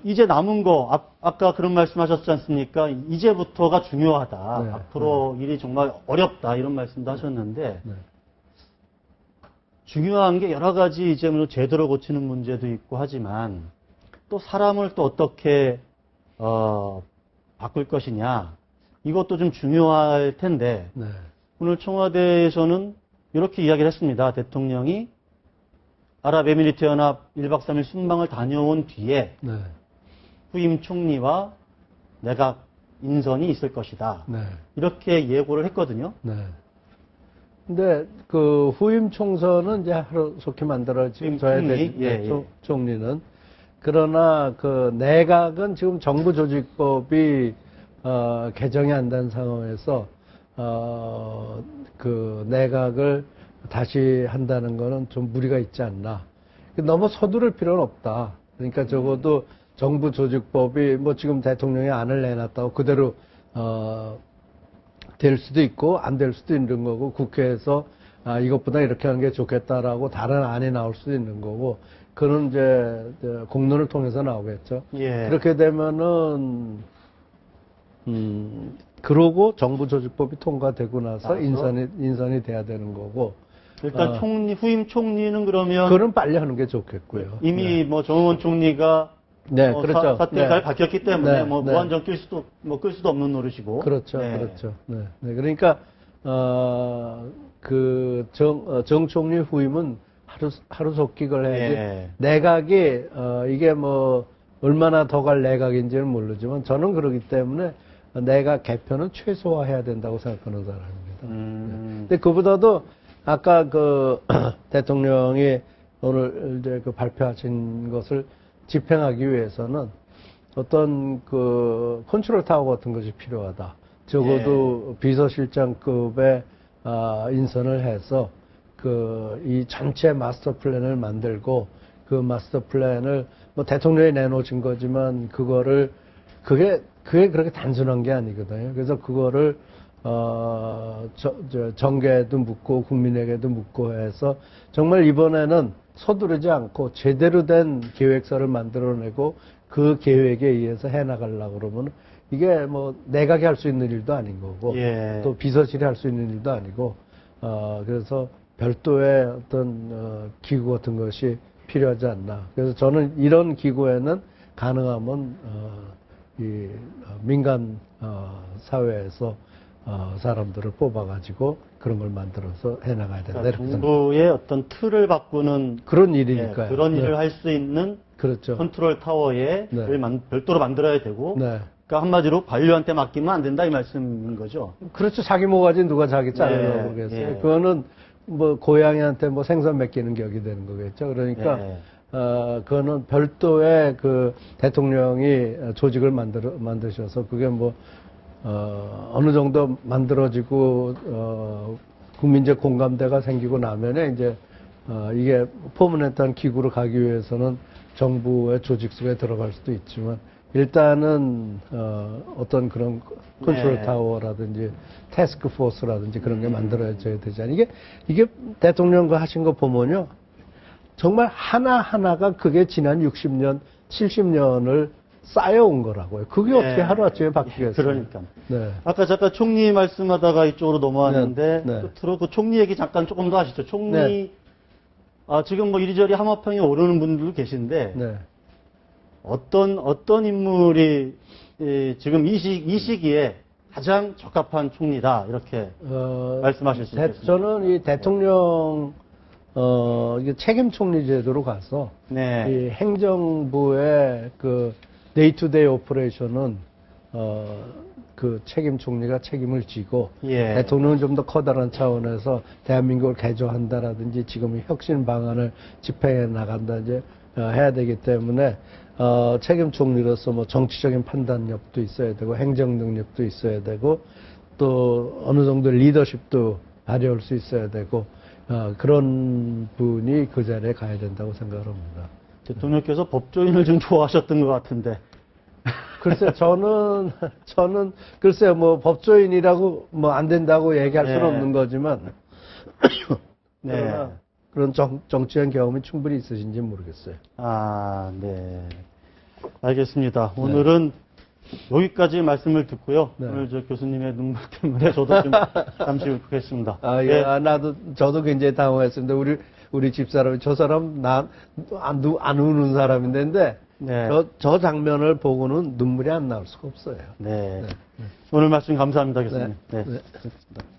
이제 남은 거, 아까 그런 말씀 하셨지 않습니까? 이제부터가 중요하다. 네, 앞으로 일이 정말 어렵다. 이런 말씀도 하셨는데, 네. 중요한 게 여러 가지 이제 뭐 제도를 고치는 문제도 있고 하지만, 또 사람을 또 어떻게, 바꿀 것이냐. 이것도 좀 중요할 텐데, 네. 오늘 청와대에서는 이렇게 이야기를 했습니다. 대통령이 아랍에미리트 연합 1박 3일 순방을 다녀온 뒤에 네. 후임 총리와 내각 인선이 있을 것이다. 네. 이렇게 예고를 했거든요. 네. 근데 그 후임 총선은 이제 하루속히 만들어져야 총리? 되죠. 총리는. 그러나 그 내각은 지금 정부 조직법이 개정이 안 된 상황에서 그 내각을 다시 한다는 거는 좀 무리가 있지 않나. 너무 서두를 필요는 없다. 그러니까 적어도 정부 조직법이 뭐 지금 대통령이 안을 내놨다고 그대로 될 수도 있고 안 될 수도 있는 거고 국회에서 이것보다 이렇게 하는 게 좋겠다라고 다른 안이 나올 수도 있는 거고 그는 이제 공론을 통해서 나오겠죠. 예. 그렇게 되면은 그러고 정부 조직법이 통과되고 나서 인선이 돼야 되는 거고. 일단 후임 총리는 그러면 그건 빨리 하는 게 좋겠고요. 이미 뭐 정의원 총리가 네, 그렇죠. 사태가 잘 바뀌었기 때문에 네, 뭐 네. 무한정 끌 수도 없는 노릇이고. 그렇죠, 네. 그렇죠. 네, 네. 그러니까 정 총리 후임은 하루속기걸 해야지. 네. 내각이 이게 뭐 얼마나 더 갈 내각인지는 모르지만 저는 그러기 때문에 내각 개편은 최소화해야 된다고 생각하는 사람입니다. 근데 그보다도 아까 그 대통령이 오늘 이제 그 발표하신 것을 집행하기 위해서는 어떤 그 컨트롤 타워 같은 것이 필요하다. 적어도 비서실장급의 인선을 해서 이 전체 마스터 플랜을 만들고 그 마스터 플랜을 뭐 대통령이 내놓으신 거지만 그게 그렇게 단순한 게 아니거든요. 그래서 그거를 정계에도 묻고 국민에게도 묻고 해서 정말 이번에는 서두르지 않고 제대로 된 계획서를 만들어내고 그 계획에 의해서 해나가려고 그러면 이게 뭐 내각이 할 수 있는 일도 아닌 거고 예. 또 비서실이 할 수 있는 일도 아니고 그래서 별도의 어떤 기구 같은 것이 필요하지 않나. 그래서 저는 이런 기구에는 가능하면 이 민간 사회에서 사람들을 뽑아가지고 그런 걸 만들어서 해나가야 된다. 그러니까 정부의 어떤 틀을 바꾸는 그런 일이니까요. 그런 일을 할 수 있는 그렇죠. 컨트롤 타워에 네. 별도로 만들어야 되고 네. 그러니까 한마디로 관료한테 맡기면 안 된다 이 말씀인 거죠. 그렇죠. 자기 모가지 누가 자기 자르려고 그러겠어요. 예. 그거는 뭐 고양이한테 뭐 생선 맡기는 격이 되는 거겠죠. 그러니까 예. 그거는 별도의 그 대통령이 조직을 만드셔서 그게 뭐 어느 정도 만들어지고 국민적 공감대가 생기고 나면에 이제 이게 퍼머넨트한 기구로 가기 위해서는 정부의 조직 속에 들어갈 수도 있지만 일단은 어떤 그런 컨트롤 타워라든지 태스크 포스라든지 그런 게 만들어져야 되지 않아요. 이게 대통령과 하신 거 보면요. 정말 하나하나가 그게 지난 60년, 70년을 쌓여온 거라고요. 그게 어떻게 하루아침에 바뀌겠어요? 그러니까. 네. 아까 잠깐 총리 말씀하다가 이쪽으로 넘어왔는데 네. 끝으로 그 총리 얘기 잠깐 조금 더 하시죠. 총리 네. 지금 뭐 이리저리 함화평에 오르는 분들도 계신데 네. 어떤 인물이 지금 이 시기에 가장 적합한 총리다 이렇게 말씀하실 수 있겠습니다. 저는 이 대통령 이게 책임 총리 제도로 가서 네. 이 행정부의 그 데이투데이 오퍼레이션은 그 책임 총리가 책임을 지고 대통령은 좀 더 커다란 차원에서 대한민국을 개조한다라든지 지금 혁신 방안을 집행해 나간다든지 해야 되기 때문에 책임 총리로서 뭐 정치적인 판단력도 있어야 되고 행정 능력도 있어야 되고 또 어느 정도 리더십도 발휘할 수 있어야 되고 그런 분이 그 자리에 가야 된다고 생각합니다. 대통령께서 법조인을 좀 좋아하셨던 것 같은데. 글쎄요, 저는 글쎄요, 뭐 법조인이라고 뭐 안 된다고 얘기할 수는 없는 거지만 네. 그런 정치적 경험이 충분히 있으신지 모르겠어요. 네. 알겠습니다. 오늘은 여기까지 말씀을 듣고요. 네. 오늘 저 교수님의 눈물 때문에 저도 좀 잠시 울컥했습니다. 아, 예. 저도 굉장히 당황했습니다. 우리 집사람이 저 사람 안 우는 사람인데 네. 저 장면을 보고는 눈물이 안 나올 수가 없어요. 네. 오늘 말씀 감사합니다, 교수님. 네. 네. 네. 고맙습니다.